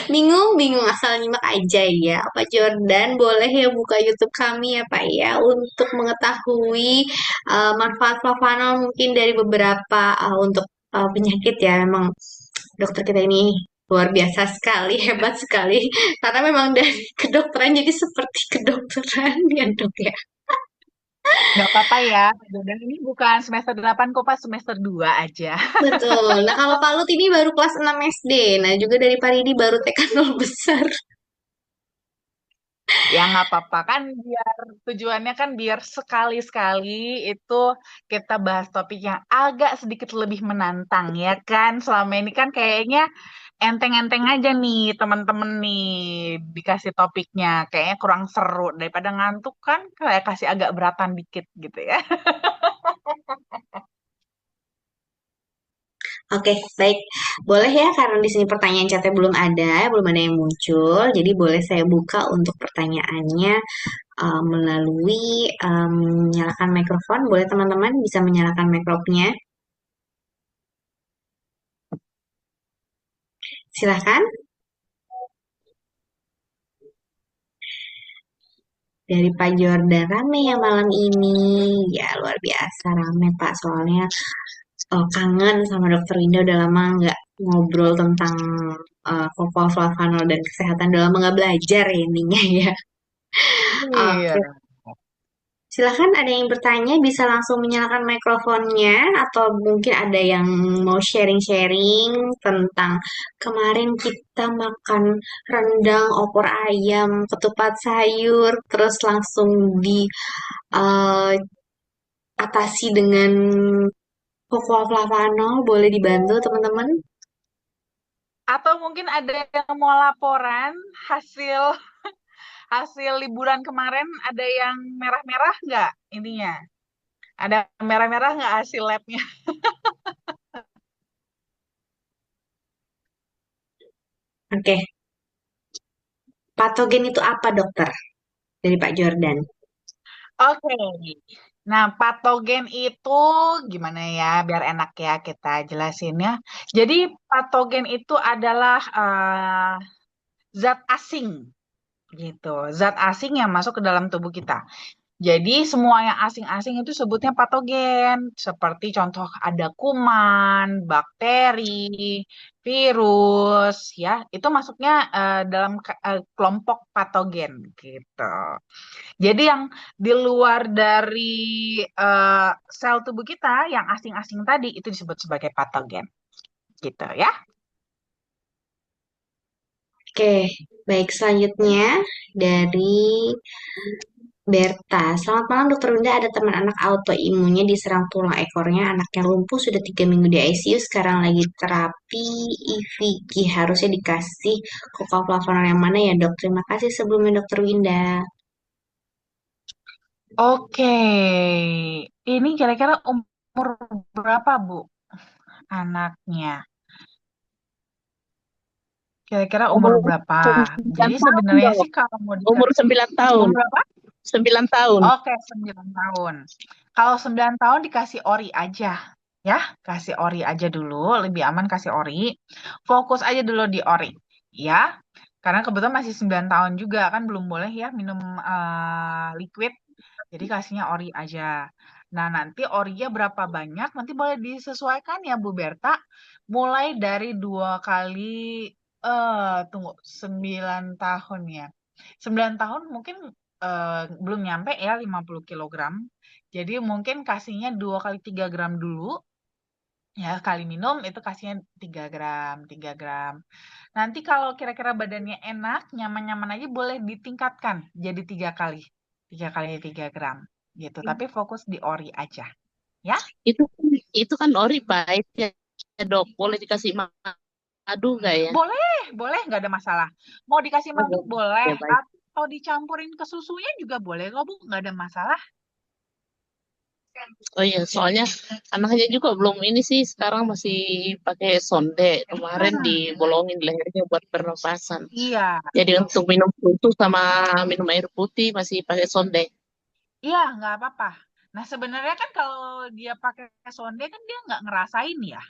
Speaker 2: Bingung-bingung asal nyimak aja ya. Pak Jordan boleh ya buka YouTube kami ya Pak ya untuk mengetahui manfaat flavanol mungkin dari beberapa untuk penyakit ya. Memang dokter kita ini luar biasa sekali, hebat sekali. Karena memang dari kedokteran jadi seperti kedokteran ya dok ya.
Speaker 1: Nggak apa-apa ya, dan ini bukan semester 8 kok, Pak, semester 2 aja.
Speaker 2: Betul. Nah kalau Pak Lut ini baru kelas 6 SD. Nah juga dari Pak Ridi baru TK 0 besar.
Speaker 1: Ya nggak apa-apa kan biar tujuannya kan biar sekali-sekali itu kita bahas topik yang agak sedikit lebih menantang ya kan. Selama ini kan kayaknya enteng-enteng aja nih teman-teman nih dikasih topiknya. Kayaknya kurang seru daripada ngantuk kan kayak kasih agak beratan dikit gitu ya.
Speaker 2: Oke, baik. Boleh ya, karena di sini pertanyaan chatnya belum ada yang muncul. Jadi boleh saya buka untuk pertanyaannya melalui menyalakan mikrofon. Boleh teman-teman bisa menyalakan mikrofonnya. Silahkan. Dari Pak Jordan rame ya malam ini. Ya, luar biasa rame Pak. Soalnya kangen sama Dokter Winda udah lama nggak ngobrol tentang Kopo Flavanol dan kesehatan. Udah lama nggak belajar ya intinya ya.
Speaker 1: Iya.
Speaker 2: Oke, silahkan ada yang bertanya bisa langsung menyalakan mikrofonnya atau mungkin ada yang mau sharing-sharing tentang kemarin kita makan rendang, opor ayam, ketupat sayur, terus langsung diatasi dengan cocoa flavanol. Boleh dibantu teman-teman?
Speaker 1: Atau mungkin ada yang mau laporan hasil hasil liburan kemarin ada yang merah-merah nggak ininya? Ada merah-merah nggak hasil labnya?
Speaker 2: Oke, patogen itu apa dokter? Dari Pak Jordan.
Speaker 1: Oke. Nah, patogen itu gimana ya biar enak ya kita jelasinnya. Jadi patogen itu adalah zat asing gitu. Zat asing yang masuk ke dalam tubuh kita. Jadi semua yang asing-asing itu sebutnya patogen. Seperti contoh ada kuman, bakteri, virus, ya. Itu masuknya dalam kelompok patogen gitu. Jadi yang di luar dari eh, sel tubuh kita, yang asing-asing tadi itu disebut sebagai patogen, gitu ya.
Speaker 2: Oke, baik selanjutnya dari Berta. Selamat malam Dokter Winda, ada teman anak autoimunnya diserang tulang ekornya, anaknya lumpuh sudah 3 minggu di ICU, sekarang lagi terapi IVG, harusnya dikasih Flavanol yang mana ya dok? Terima kasih sebelumnya Dokter Winda.
Speaker 1: Oke, ini kira-kira umur berapa, Bu, anaknya? Kira-kira umur
Speaker 3: Umur
Speaker 1: berapa?
Speaker 3: 9
Speaker 1: Jadi
Speaker 3: tahun
Speaker 1: sebenarnya
Speaker 3: dong.
Speaker 1: sih kalau mau
Speaker 3: Umur
Speaker 1: dikasih
Speaker 3: 9 tahun.
Speaker 1: umur berapa?
Speaker 3: 9 tahun.
Speaker 1: Oke, 9 tahun. Kalau 9 tahun dikasih ori aja, ya. Kasih ori aja dulu, lebih aman kasih ori. Fokus aja dulu di ori, ya. Karena kebetulan masih 9 tahun juga, kan belum boleh ya minum liquid. Jadi kasihnya ori aja. Nah, nanti orinya berapa banyak, nanti boleh disesuaikan ya Bu Berta. Mulai dari 2 kali, tunggu, 9 tahun ya. 9 tahun mungkin belum nyampe ya 50 kilogram. Jadi mungkin kasihnya 2 kali 3 gram dulu. Ya, kali minum itu kasihnya 3 gram, 3 gram. Nanti kalau kira-kira badannya enak, nyaman-nyaman aja boleh ditingkatkan jadi 3 kali. 3 kali 3 gram gitu. Tapi fokus di ori aja. Ya,
Speaker 3: Itu itu kan ori pahit ya, dok. Boleh dikasih madu nggak ya?
Speaker 1: boleh, boleh, nggak ada masalah. Mau dikasih
Speaker 3: Oh,
Speaker 1: madu
Speaker 3: boleh.
Speaker 1: boleh,
Speaker 3: Ya baik.
Speaker 1: atau dicampurin ke susunya juga boleh kok Bu, nggak ada masalah.
Speaker 3: Oh iya, soalnya anaknya juga belum ini sih, sekarang masih pakai sonde. Kemarin
Speaker 1: Hmm,
Speaker 3: dibolongin lehernya buat pernapasan.
Speaker 1: iya,
Speaker 3: Jadi untuk minum susu sama minum air putih masih pakai sonde.
Speaker 1: iya, nggak apa-apa. Nah, sebenarnya kan kalau dia pakai sonde kan dia nggak ngerasain ya,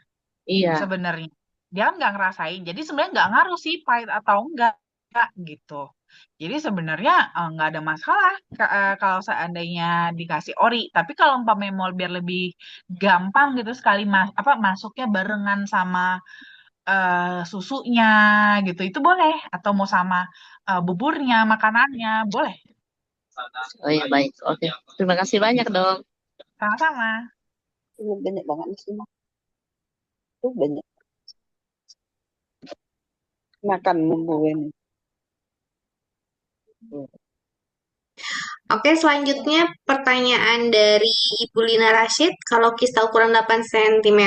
Speaker 3: Iya.
Speaker 1: sebenarnya. Dia kan nggak ngerasain. Jadi sebenarnya nggak ngaruh sih pahit atau enggak gitu. Jadi sebenarnya nggak ada masalah kalau seandainya dikasih ori. Tapi kalau umpamanya mau biar lebih gampang gitu sekali apa masuknya barengan sama susunya gitu, itu boleh. Atau mau sama buburnya, makanannya, boleh.
Speaker 3: Oh iya baik. Oke. Terima kasih banyak dok.
Speaker 1: Sama-sama.
Speaker 4: Ini banyak banget di sini. Tuh banyak makan bumbu ini.
Speaker 2: Oke, selanjutnya pertanyaan dari Ibu Lina Rashid. Kalau kista ukuran 8 cm,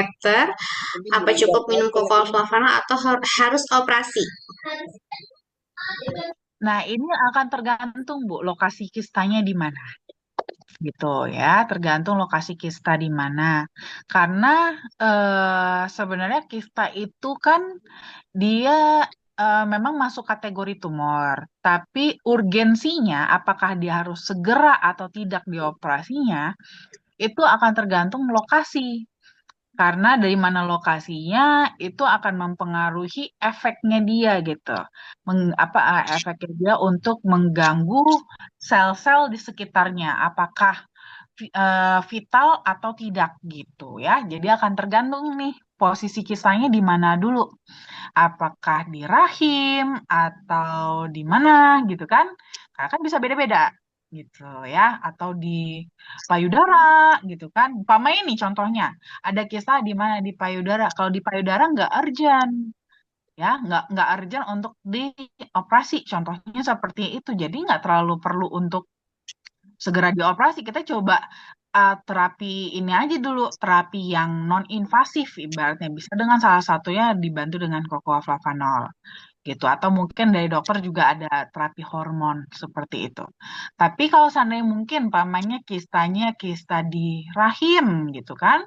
Speaker 2: apa cukup minum Flavanol atau harus operasi?
Speaker 1: Nah, ini akan tergantung Bu, lokasi kistanya di mana. Gitu ya, tergantung lokasi kista di mana. Karena sebenarnya kista itu kan dia memang masuk kategori tumor, tapi urgensinya apakah dia harus segera atau tidak dioperasinya itu akan tergantung lokasi. Karena dari mana lokasinya itu akan mempengaruhi efeknya dia gitu. Efeknya dia untuk mengganggu sel-sel di sekitarnya. Apakah vital atau tidak gitu ya. Jadi akan tergantung nih posisi kisahnya di mana dulu. Apakah di rahim atau di mana gitu kan? Karena kan bisa beda-beda gitu ya. Atau di payudara gitu kan. Umpama ini contohnya ada kisah di mana di payudara. Kalau di payudara nggak urgent ya, nggak urgent untuk dioperasi. Contohnya seperti itu. Jadi nggak terlalu perlu untuk segera dioperasi. Kita coba terapi ini aja dulu, terapi yang non invasif ibaratnya bisa dengan salah satunya dibantu dengan Cocoa Flavanol gitu, atau mungkin dari dokter juga ada terapi hormon seperti itu. Tapi kalau seandainya mungkin pamannya kistanya kista di rahim gitu kan,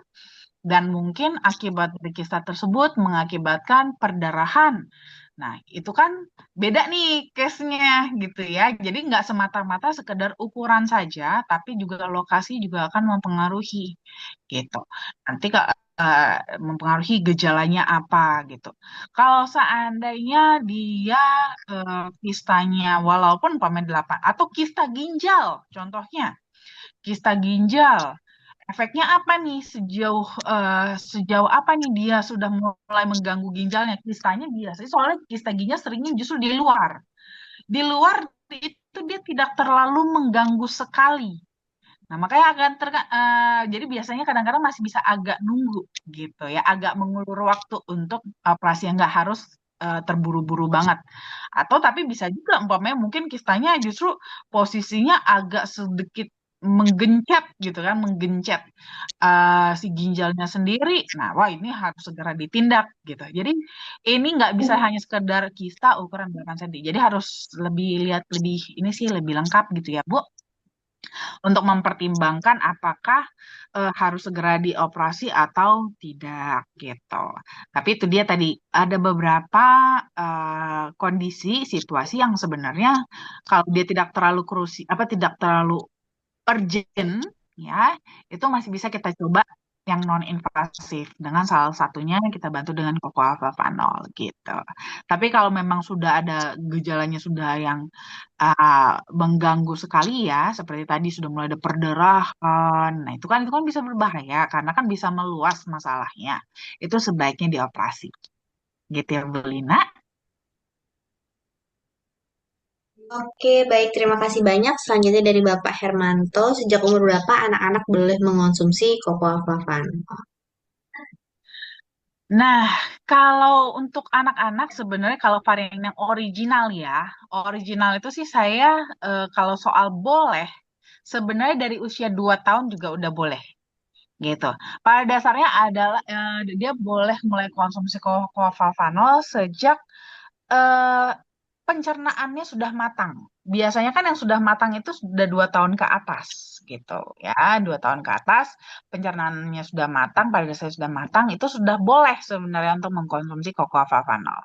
Speaker 1: dan mungkin akibat dari kista tersebut mengakibatkan perdarahan. Nah, itu kan beda nih case-nya gitu ya. Jadi nggak semata-mata sekedar ukuran saja, tapi juga lokasi juga akan mempengaruhi gitu. Nanti mempengaruhi gejalanya apa gitu. Kalau seandainya dia kistanya walaupun umpamanya 8 atau kista ginjal contohnya. kista ginjal. Efeknya apa nih sejauh apa nih dia sudah mulai mengganggu ginjalnya? Kistanya biasanya soalnya kista ginjal seringnya justru di luar. Di luar itu dia tidak terlalu mengganggu sekali. Nah, makanya jadi biasanya kadang-kadang masih bisa agak nunggu gitu ya, agak mengulur waktu untuk operasi yang nggak harus terburu-buru banget. Atau tapi bisa juga umpamanya mungkin kistanya justru posisinya agak sedikit menggencet gitu kan, menggencet si ginjalnya sendiri. Nah, wah ini harus segera ditindak gitu. Jadi ini nggak bisa hanya sekedar kista ukuran 8 cm. Jadi harus lebih lihat lebih ini sih lebih lengkap gitu ya, Bu, untuk mempertimbangkan apakah harus segera dioperasi atau tidak gitu. Tapi itu dia tadi ada beberapa kondisi situasi yang sebenarnya kalau dia tidak terlalu tidak terlalu urgent ya, itu masih bisa kita coba yang non invasif dengan salah satunya kita bantu dengan Cocoa gitu. Tapi kalau memang sudah ada gejalanya sudah yang mengganggu sekali ya, seperti tadi sudah mulai ada perdarahan. Nah, itu kan bisa berbahaya karena kan bisa meluas masalahnya. Itu sebaiknya dioperasi. Gitu ya, Bu Lina.
Speaker 2: Oke, baik. Terima kasih banyak. Selanjutnya dari Bapak Hermanto. Sejak umur berapa anak-anak boleh mengonsumsi Cocoa Fava?
Speaker 1: Nah, kalau untuk anak-anak sebenarnya kalau varian yang original ya, original itu sih saya kalau soal boleh, sebenarnya dari usia 2 tahun juga udah boleh gitu. Pada dasarnya adalah dia boleh mulai konsumsi kovavanol sejak eh, pencernaannya sudah matang. Biasanya kan yang sudah matang itu sudah 2 tahun ke atas gitu ya, 2 tahun ke atas pencernaannya sudah matang, pada dasarnya sudah matang itu sudah boleh sebenarnya untuk mengkonsumsi kokoafavanol.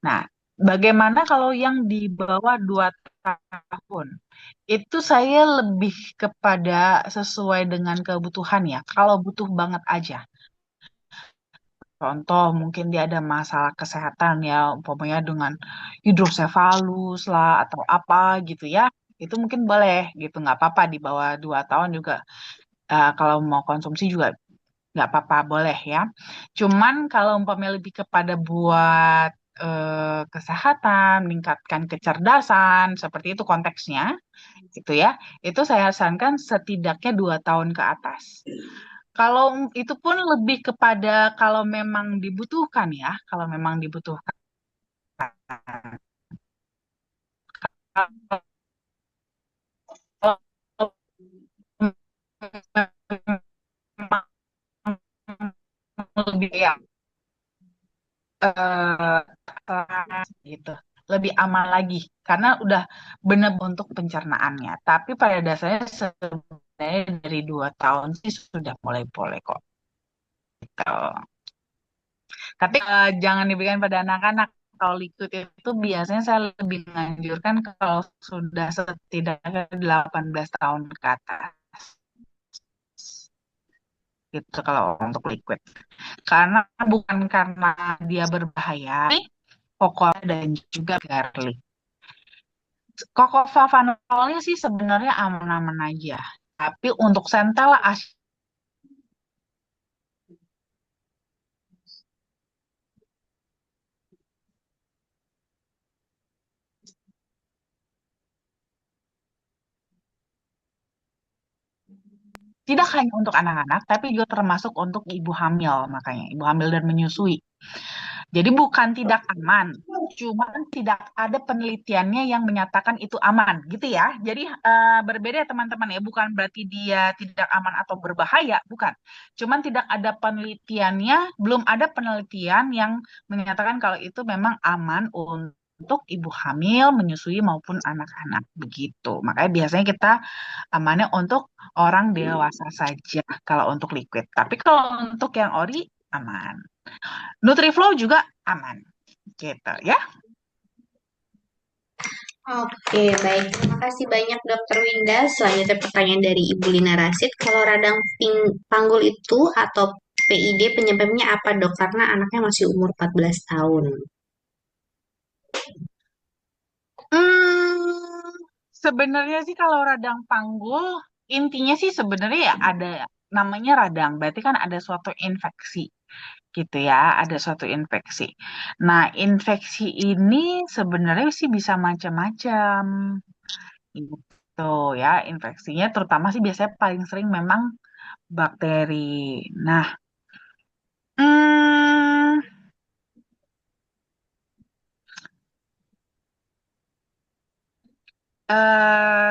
Speaker 1: Nah, bagaimana kalau yang di bawah 2 tahun? Itu saya lebih kepada sesuai dengan kebutuhan ya. Kalau butuh banget aja. Contoh, mungkin dia ada masalah kesehatan ya, umpamanya dengan hidrosefalus lah atau apa gitu ya. Itu mungkin boleh gitu, nggak apa-apa di bawah 2 tahun juga. Kalau mau konsumsi juga nggak apa-apa, boleh ya. Cuman kalau umpamanya lebih kepada buat kesehatan, meningkatkan kecerdasan, seperti itu konteksnya, gitu ya. Itu saya sarankan setidaknya 2 tahun ke atas. Kalau itu pun lebih kepada kalau memang dibutuhkan ya, kalau memang dibutuhkan. Kalau memang lebih ya gitu, lebih aman lagi karena udah benar untuk pencernaannya. Tapi pada dasarnya sebenarnya dari 2 tahun sih sudah mulai boleh kok. Gitu. Tapi jangan diberikan pada anak-anak. Kalau liquid itu biasanya saya lebih menganjurkan kalau sudah setidaknya 18 tahun ke atas. Gitu kalau untuk liquid. Karena bukan karena dia berbahaya, cocoa dan juga garlic. Cocoa flavanolnya sih sebenarnya aman-aman aja. Tapi untuk centella tidak hanya untuk anak-anak, tapi juga termasuk untuk ibu hamil, makanya ibu hamil dan menyusui. Jadi bukan tidak aman, cuman tidak ada penelitiannya yang menyatakan itu aman, gitu ya. Jadi berbeda ya teman-teman ya, bukan berarti dia tidak aman atau berbahaya, bukan. Cuman tidak ada penelitiannya, belum ada penelitian yang menyatakan kalau itu memang aman untuk ibu hamil, menyusui maupun anak-anak begitu. Makanya biasanya kita amannya untuk orang dewasa saja kalau untuk liquid. Tapi kalau untuk yang ori aman. Nutriflow juga aman. Gitu ya.
Speaker 2: Oke, baik. Terima kasih banyak Dokter Winda. Selanjutnya pertanyaan dari Ibu Lina Rasid. Kalau radang panggul itu atau PID penyebabnya apa dok? Karena anaknya masih umur 14 tahun.
Speaker 1: Hmm, sebenarnya sih kalau radang panggul intinya sih sebenarnya ya ada namanya radang, berarti kan ada suatu infeksi gitu ya, ada suatu infeksi. Nah, infeksi ini sebenarnya sih bisa macam-macam gitu ya, infeksinya terutama sih biasanya paling sering memang bakteri. Nah, hmm,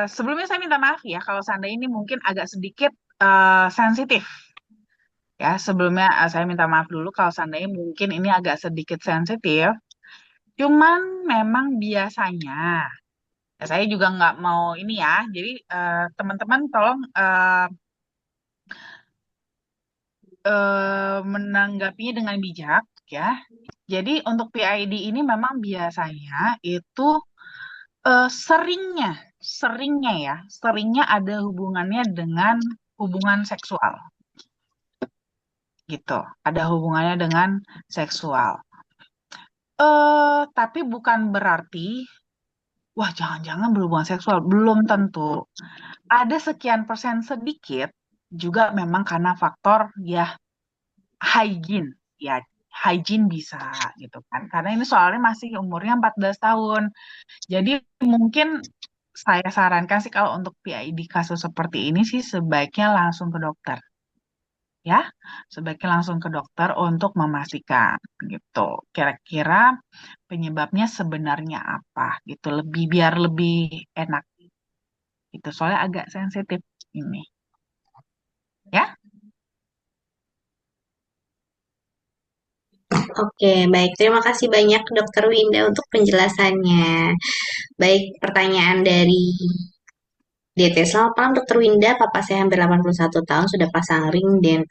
Speaker 1: sebelumnya saya minta maaf ya kalau seandainya ini mungkin agak sedikit sensitif. Ya, sebelumnya saya minta maaf dulu kalau seandainya mungkin ini agak sedikit sensitif. Cuman memang biasanya, ya saya juga nggak mau ini ya. Jadi teman-teman tolong menanggapinya dengan bijak ya. Jadi untuk PID ini memang biasanya itu seringnya, seringnya ada hubungannya dengan hubungan seksual gitu. Ada hubungannya dengan seksual. Tapi bukan berarti, wah jangan-jangan berhubungan seksual. Belum tentu. Ada sekian persen sedikit juga memang karena faktor ya hygiene. Ya hygiene bisa gitu kan. Karena ini soalnya masih umurnya 14 tahun. Jadi mungkin saya sarankan sih kalau untuk PID kasus seperti ini sih sebaiknya langsung ke dokter. Ya, sebaiknya langsung ke dokter untuk memastikan gitu. Kira-kira penyebabnya sebenarnya apa gitu. Biar lebih enak gitu. Soalnya agak sensitif ini. Ya.
Speaker 2: Oke, baik. Terima kasih banyak Dokter Winda untuk penjelasannya. Baik, pertanyaan dari DT. Selamat malam Dokter Winda, papa saya hampir 81 tahun, sudah pasang ring dan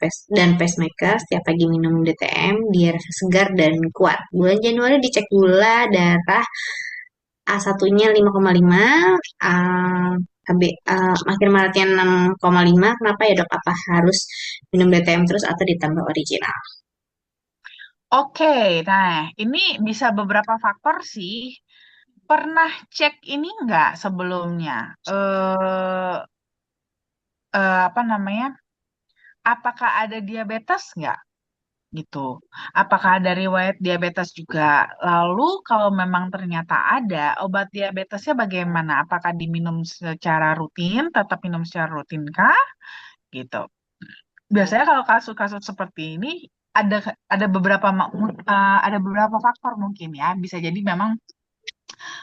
Speaker 2: pacemaker, setiap pagi minum DTM, dia rasa segar dan kuat. Bulan Januari dicek gula darah A1-nya 5,5, HB, makin Maretnya 6,5. Kenapa ya dok? Apa harus minum DTM terus atau ditambah original?
Speaker 1: Oke, nah ini bisa beberapa faktor sih. Pernah cek ini nggak sebelumnya? Apa namanya? Apakah ada diabetes nggak? Gitu. Apakah ada riwayat diabetes juga? Lalu kalau memang ternyata ada, obat diabetesnya bagaimana? Apakah diminum secara rutin, tetap minum secara rutin kah? Gitu. Biasanya kalau kasus-kasus seperti ini ada ada beberapa faktor mungkin ya. Bisa jadi memang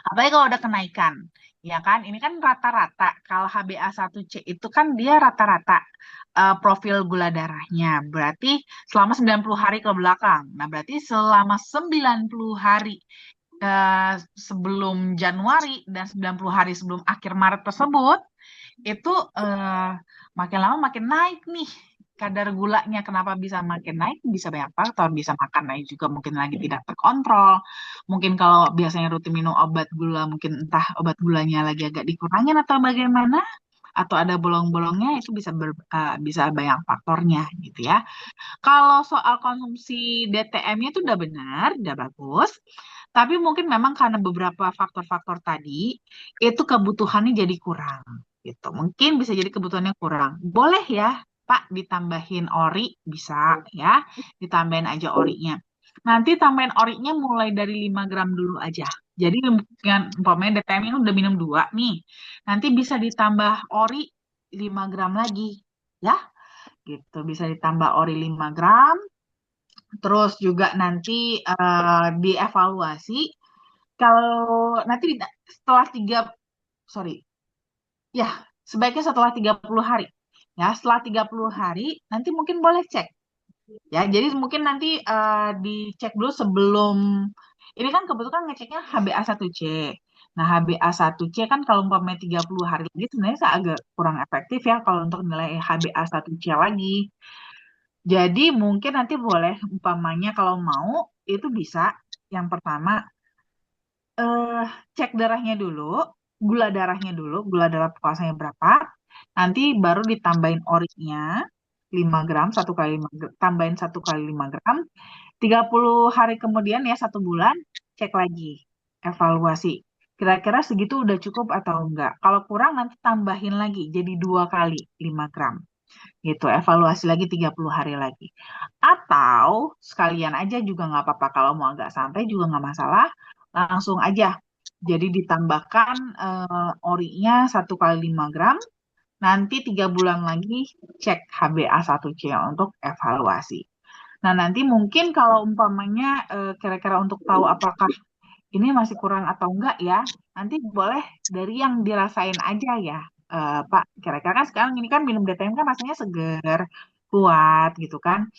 Speaker 1: apalagi kalau ada kenaikan, ya kan? Ini kan rata-rata. Kalau HbA1c itu kan dia rata-rata profil gula darahnya. Berarti selama 90 hari ke belakang. Nah, berarti selama 90 hari sebelum Januari dan 90 hari sebelum akhir Maret tersebut, itu makin lama makin naik nih kadar gulanya. Kenapa bisa makin naik? Bisa banyak faktor, bisa makan naik juga mungkin lagi tidak terkontrol. Mungkin kalau biasanya rutin minum obat gula, mungkin entah obat gulanya lagi agak dikurangin atau bagaimana, atau ada bolong-bolongnya itu bisa banyak faktornya gitu ya. Kalau soal konsumsi DTM-nya itu udah benar, udah bagus. Tapi mungkin memang karena beberapa faktor-faktor tadi, itu kebutuhannya jadi kurang. Gitu. Mungkin bisa jadi kebutuhannya kurang. Boleh ya, Pak, ditambahin ori, bisa ya. Ditambahin aja orinya. Nanti tambahin orinya mulai dari 5 gram dulu aja. Jadi mungkin umpamanya DTM-nya udah minum 2 nih. Nanti bisa ditambah ori 5 gram lagi. Ya, gitu. Bisa ditambah ori 5 gram. Terus juga nanti dievaluasi kalau nanti setelah sorry, ya sebaiknya setelah 30 hari. Ya, setelah 30 hari nanti mungkin boleh cek. Ya, jadi mungkin nanti dicek dulu sebelum, ini kan kebetulan ngeceknya HbA1c. Nah, HbA1c kan kalau umpamanya 30 hari lagi sebenarnya agak kurang efektif ya kalau untuk nilai HbA1c lagi. Jadi mungkin nanti boleh umpamanya kalau mau itu bisa yang pertama eh cek darahnya dulu, gula darah puasanya berapa. Nanti baru ditambahin orinya 5 gram, tambahin 1 kali 5 gram. 30 hari kemudian ya 1 bulan cek lagi evaluasi. Kira-kira segitu udah cukup atau enggak? Kalau kurang nanti tambahin lagi jadi 2 kali 5 gram. Gitu, evaluasi lagi 30 hari lagi. Atau sekalian aja juga nggak apa-apa. Kalau mau agak santai juga nggak masalah. Langsung aja. Jadi ditambahkan orinya 1 kali 5 gram. Nanti 3 bulan lagi cek HbA1c untuk evaluasi. Nah, nanti mungkin kalau umpamanya kira-kira untuk tahu apakah ini masih kurang atau enggak ya, nanti boleh dari yang dirasain aja ya, Pak. Kira-kira kan sekarang ini kan minum DTM kan rasanya seger, kuat gitu kan.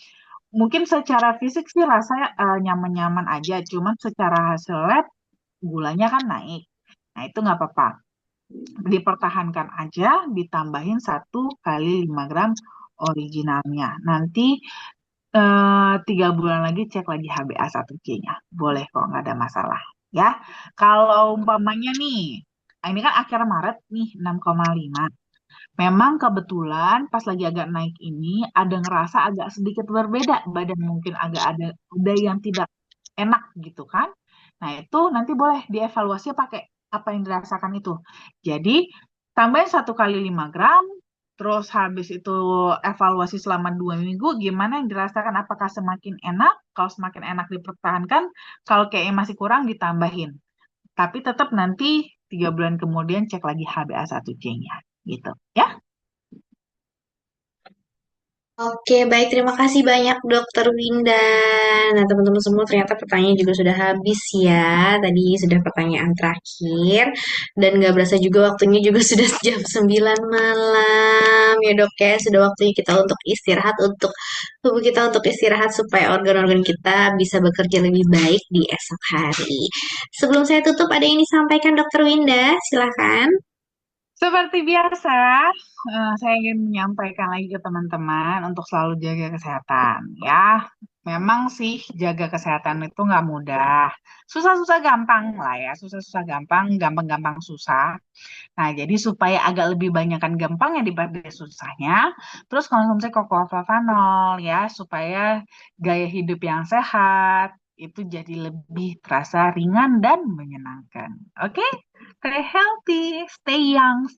Speaker 1: Mungkin secara fisik sih rasanya nyaman-nyaman aja, cuman secara hasil lab gulanya kan naik. Nah, itu nggak apa-apa. Dipertahankan aja, ditambahin 1 kali 5 gram originalnya. Nanti 3 bulan lagi cek lagi HbA1c-nya. Boleh kok, nggak ada masalah. Ya, kalau umpamanya nih, ini kan akhir Maret nih 6,5. Memang kebetulan pas lagi agak naik ini ada ngerasa agak sedikit berbeda badan, mungkin agak ada yang tidak enak gitu kan. Nah, itu nanti boleh dievaluasi pakai apa yang dirasakan itu. Jadi, tambahin 1 kali 5 gram, terus habis itu evaluasi selama 2 minggu, gimana yang dirasakan, apakah semakin enak? Kalau semakin enak dipertahankan, kalau kayaknya masih kurang ditambahin. Tapi tetap nanti 3 bulan kemudian cek lagi HbA1c-nya. Gitu. Ya?
Speaker 2: Oke, baik. Terima kasih banyak Dokter Winda. Nah, teman-teman semua ternyata pertanyaan juga sudah habis ya. Tadi sudah pertanyaan terakhir. Dan nggak berasa juga waktunya juga sudah jam 9 malam. Ya dok ya, sudah waktunya kita untuk istirahat. Untuk tubuh kita untuk istirahat supaya organ-organ kita bisa bekerja lebih baik di esok hari. Sebelum saya tutup, ada yang disampaikan Dokter Winda? Silahkan.
Speaker 1: Seperti biasa, saya ingin menyampaikan lagi ke teman-teman untuk selalu jaga kesehatan. Ya, memang sih jaga kesehatan itu nggak mudah. Susah-susah gampang lah ya, susah-susah gampang, gampang-gampang susah. Nah, jadi supaya agak lebih banyakkan gampangnya dibanding susahnya, terus konsumsi Ketoconazole ya, supaya gaya hidup yang sehat itu jadi lebih terasa ringan dan menyenangkan. Oke? Stay healthy, stay young.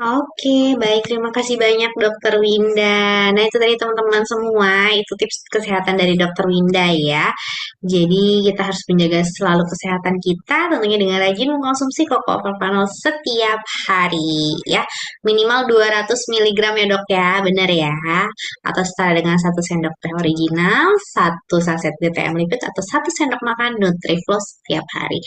Speaker 2: Oke, baik. Terima kasih banyak Dokter Winda. Nah, itu tadi teman-teman semua, itu tips kesehatan dari Dokter Winda ya. Jadi, kita harus menjaga selalu kesehatan kita, tentunya dengan rajin mengkonsumsi koko overpanol setiap hari ya. Minimal 200 miligram ya dok ya, benar ya. Atau setara dengan 1 sendok teh original, 1 saset DTM lipid, atau 1 sendok makan Nutriflo setiap hari.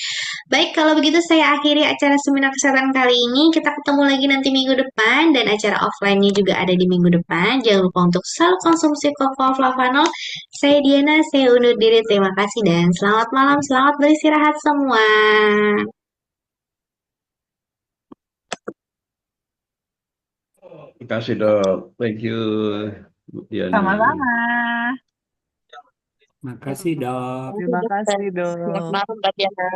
Speaker 2: Baik, kalau begitu saya akhiri acara seminar kesehatan kali ini. Kita ketemu lagi nanti minggu depan dan acara offline-nya juga ada di minggu depan. Jangan lupa untuk selalu konsumsi koko flavanol. Saya Diana, saya undur diri. Terima kasih dan selamat malam, selamat beristirahat semua.
Speaker 5: Terima kasih dok. Thank you, Bu Diani.
Speaker 1: Sama-sama.
Speaker 6: Makasih dok.
Speaker 3: Terima
Speaker 7: Terima
Speaker 3: kasih,
Speaker 7: kasih,
Speaker 3: Selamat
Speaker 7: Dok.
Speaker 3: malam, Mbak Diana.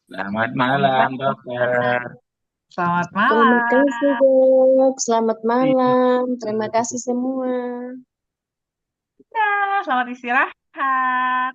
Speaker 5: Selamat malam, dokter.
Speaker 1: Selamat
Speaker 7: Terima
Speaker 1: malam.
Speaker 7: kasih, Dok. Selamat malam. Terima kasih semua.
Speaker 1: Ya, selamat istirahat.